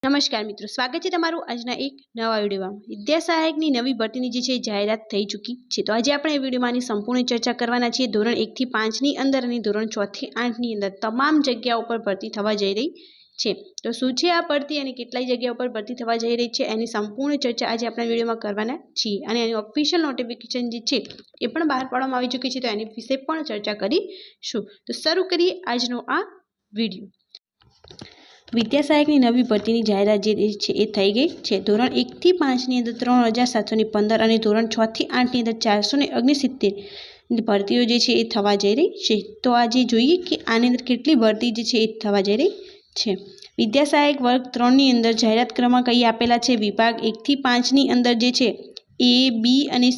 નમસ્કાર મિત્રો, સ્વાગત છે તમારું આજના એક નવા વિડીયોમાં। વિદ્યા સહાયકની નવી ભરતીની જે છે જાહેરાત થઈ ચૂકી છે, તો આજે આપણે વિડીયોમાં આની સંપૂર્ણ ચર્ચા કરવાના છીએ। ધોરણ 1 થી 5 ની અંદર અને ધોરણ 4 થી 8 ની અંદર તમામ જગ્યાઓ પર ભરતી થવા જઈ રહી છે। તો શું છે આ ભરતી અને કેટલાય જગ્યાઓ પર ભરતી થવા જઈ રહી છે એની સંપૂર્ણ ચર્ચા આજે આપણે વિડીયોમાં કરવાના છીએ અને એની ઓફિશિયલ નોટિફિકેશન જે છે એ પણ બહાર પાડવામાં આવી ચૂકી છે, તો એની વિશે પણ ચર્ચા કરીશું। તો શરૂ કરીએ આજનો આ વિડીયો। વિદ્યા સહાયકની નવી ભરતીની જાહેરાત જે છે એ થઈ ગઈ છે। ધોરણ 1 થી 5 ની અંદર 3715 અને ધોરણ 6 થી 8 ની અંદર 469 ભરતીઓ જે છે એ થવા જઈ રહી છે। તો આજે જોઈએ કે આની અંદર કેટલી ભરતી જે છે એ થવા જઈ રહી છે। વિદ્યા સહાયક વર્ગ 3 ની અંદર જાહેરાત ક્રમાંક અહીં આપેલા છે। વિભાગ 1 થી 5 ની અંદર જે છે A, B અને C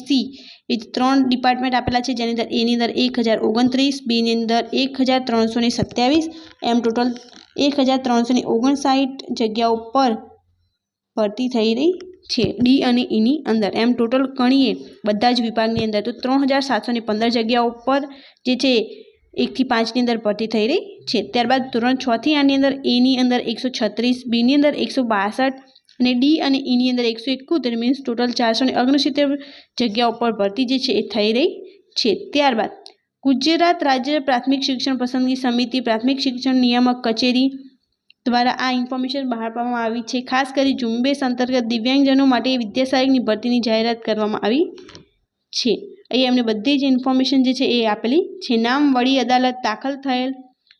એ 3 ડિપાર્ટમેન્ટ આપેલા છે, જેની અંદર A ની અંદર 1029, B ની અંદર 1327, એમ ટોટલ 1359 જગ્યાઓ પર ભરતી થઈ રહી છે। ડી અને ઈની અંદર એમ ટોટલ ગણીએ બધા જ વિભાગની અંદર તો 3715 જગ્યાઓ પર જે છે 1 થી 5 ની અંદર ભરતી થઈ રહી છે। ત્યારબાદ ધોરણ 6 થી 8 ની અંદર એ ની અંદર 136, બી ની અંદર 162 અને ડી અને ઈની અંદર 171 મીન્સ ટોટલ 469 જગ્યાઓ પર ભરતી જે છે એ થઈ રહી છે। ત્યારબાદ ગુજરાત રાજ્ય પ્રાથમિક શિક્ષણ પસંદગી સમિતિ પ્રાથમિક શિક્ષણ નિયામક કચેરી દ્વારા આ ઇન્ફોર્મેશન બહાર પાડવામાં આવી છે। ખાસ કરી ઝુંબેશ અંતર્ગત દિવ્યાંગજનો માટે વિદ્યા સહાયકની ભરતીની જાહેરાત કરવામાં આવી છે। અહીં એમને બધી જ ઇન્ફોર્મેશન જે છે એ આપેલી છે। નામ વડી અદાલત દાખલ થયેલ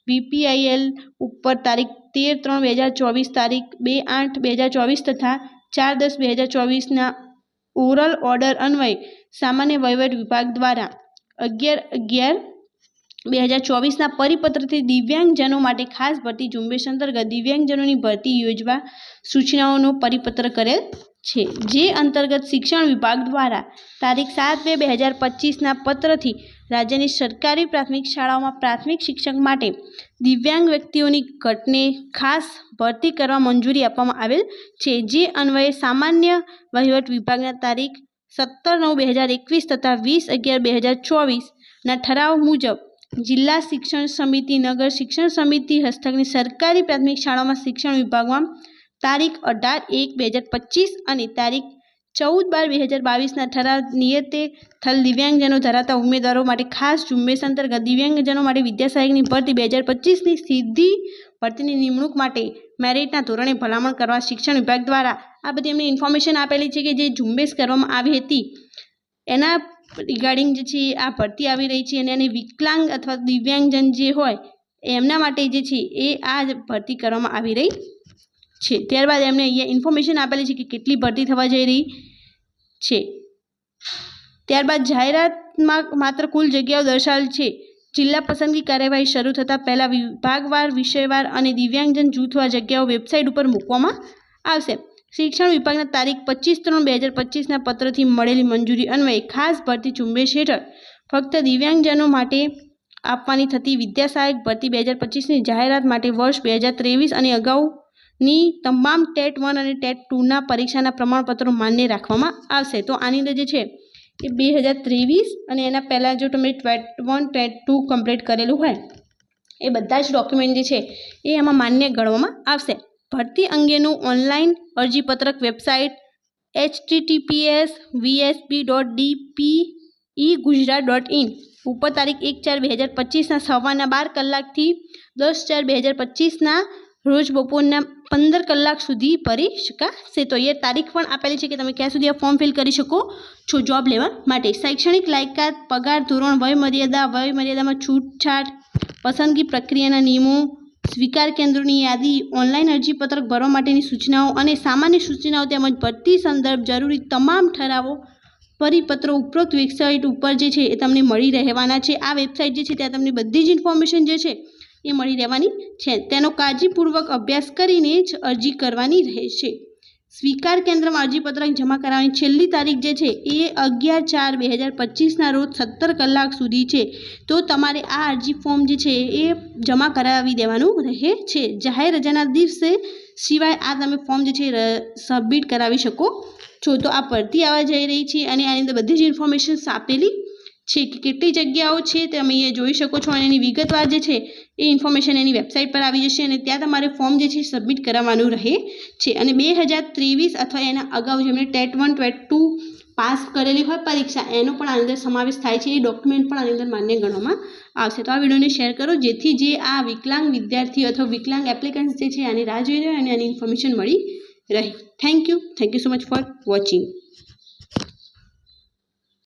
VPIL ઉપર તારીખ 13/3/2024 તારીખ 2/8/2024 તથા 4/10/2024 ઓરલ ઓર્ડર અન્વયે સામાન્ય વહીવટ વિભાગ દ્વારા 11/11/2024 પરિપત્રથી દિવ્યાંગજનો માટે ખાસ ભરતી ઝુંબેશ અંતર્ગત દિવ્યાંગજનોની ભરતી યોજવા સૂચનાઓનો પરિપત્ર કરેલ છે, જે અંતર્ગત શિક્ષણ વિભાગ દ્વારા તારીખ 7/2/2025 પત્રથી રાજ્યની સરકારી પ્રાથમિક શાળાઓમાં પ્રાથમિક શિક્ષક માટે દિવ્યાંગ વ્યક્તિઓની ઘટને ખાસ ભરતી કરવા મંજૂરી આપવામાં આવેલ છે, જે અન્વયે સામાન્ય વહીવટ વિભાગના તારીખ 17/9/2021 તથા 20/11/2024 ઠરાવ મુજબ જિલ્લા શિક્ષણ સમિતિ નગર શિક્ષણ સમિતિ હસ્તકની સરકારી પ્રાથમિક શાળાઓમાં શિક્ષણ વિભાગમાં તારીખ 18/1/2025 અને તારીખ 14/12/2022 ઠરાવ નિયતે થલ દિવ્યાંગજનો ધરાવતા ઉમેદવારો માટે ખાસ ઝુંબેશ અંતર્ગત દિવ્યાંગજનો માટે વિદ્યા સહાયકની ભરતી 2025ની સીધી ભરતીની નિમણૂક માટે મેરિટના ધોરણે ભલામણ કરવા શિક્ષણ વિભાગ દ્વારા આ બધી એમની ઇન્ફોર્મેશન આપેલી છે કે જે ઝુંબેશ કરવામાં આવી હતી એના રિગાર્ડિંગ જે છે આ ભરતી આવી રહી છે અને એને વિકલાંગ અથવા દિવ્યાંગજન જે હોય એમના માટે જે છે એ આ ભરતી કરવામાં આવી રહી છે। ત્યારબાદ એમને અહીંયા ઇન્ફોર્મેશન આપેલી છે કે કેટલી ભરતી થવા જઈ રહી છે। ત્યારબાદ જાહેરાતમાં માત્ર કુલ જગ્યાઓ દર્શાવેલ છે। જિલ્લા પસંદગી કાર્યવાહી શરૂ થતાં પહેલાં વિભાગવાર વિષયવાર અને દિવ્યાંગજન જૂથવાર જગ્યાઓ વેબસાઇટ ઉપર મૂકવામાં આવશે। શિક્ષણ વિભાગના તારીખ 25/3/2025 પત્રથી મળેલી મંજૂરી અન્વયે ખાસ ભરતી ઝુંબેશ હેઠળ ફક્ત દિવ્યાંગજનો માટે આપવાની થતી વિદ્યા સહાયક ભરતી 2025ની જાહેરાત માટે વર્ષ 2023 અને અગાઉની તમામ ટેટ 1 અને ટેટ 2ના પરીક્ષાના પ્રમાણપત્રો માન્ય રાખવામાં આવશે। તો આની અંદર જે છે એ 2023 અને એના પહેલાં જો તમે ટેટ 1 ટેટ 2 કમ્પ્લીટ કરેલું હોય એ બધા જ ડોક્યુમેન્ટ જે છે એ એમાં માન્ય ગણવામાં આવશે। ભરતી અંગેનું ઓનલાઈન અરજીપત્રક વેબસાઇટ https://vsb.dpegujarat.in ઉપર તારીખ 1/4/2025 સવારના 12 કલાકથી 10/4/2025 રોજ બપોરના 15 કલાક સુધી ભરી શકાશે। તો એ તારીખ પણ આપેલી છે કે તમે ક્યાં સુધી આ ફોર્મ ફિલ કરી શકો છો જોબ લેવા માટે। શૈક્ષણિક લાયકાત, પગાર ધોરણ, વયમર્યાદામાં છૂટછાટ, પસંદગી પ્રક્રિયાના નિયમો, સ્વીકાર કેન્દ્રોની યાદી, ઓનલાઈન અરજીપત્રક ભરવા માટેની સૂચનાઓ અને સામાન્ય સૂચનાઓ તેમજ ભરતી સંદર્ભ જરૂરી તમામ ઠરાવો પરિપત્રો ઉપરોક્ત વેબસાઇટ ઉપર જે છે એ તમને મળી રહેવાના છે। આ વેબસાઇટ જે છે ત્યાં તમને બધી જ ઇન્ફોર્મેશન જે છે એ મળી રહેવાની છે। તેનો કાળજીપૂર્વક અભ્યાસ કરીને જ અરજી કરવાની રહેશે। સ્વીકાર કેન્દ્રમાં અરજીપત્રક જમા કરાવવાની છેલ્લી તારીખ જે છે એ 11/4/2025 રોજ 17 કલાક સુધી છે। તો તમારે આ અરજી ફોર્મ જે છે એ જમા કરાવી દેવાનું રહે છે। જાહેર રજાના દિવસે સિવાય આ તમે ફોર્મ જે છે સબમિટ કરાવી શકો છો। તો આ ભરતી આવવા જઈ રહી છે અને આની અંદર બધી જ ઇન્ફોર્મેશન આપેલી છે કે કેટલી જગ્યાઓ છે તમે અહીંયા જોઈ શકો છો અને એની વિગતવાર જે છે એ ઇન્ફોર્મેશન એની વેબસાઇટ પર આવી જશે અને ત્યાં તમારે ફોર્મ જે છે સબમિટ કરાવવાનું રહે છે અને 2023 અથવા એના અગાઉ જેમણે ટેટ 1 ટેટ 2 પાસ કરેલી હોય પરીક્ષા એનો પણ આની અંદર સમાવેશ થાય છે, એ ડોક્યુમેન્ટ પણ આની અંદર માન્ય ગણવામાં આવશે. તો આ વિડીયોને શેર કરો જેથી જે આ વિકલાંગ વિદ્યાર્થીઓ અથવા વિકલાંગ એપ્લિકન્ટ્સ જે છે આની રાહ જોઈ રહ્યા અને આની ઇન્ફોર્મેશન મળી રહે. Thank you so much for watching.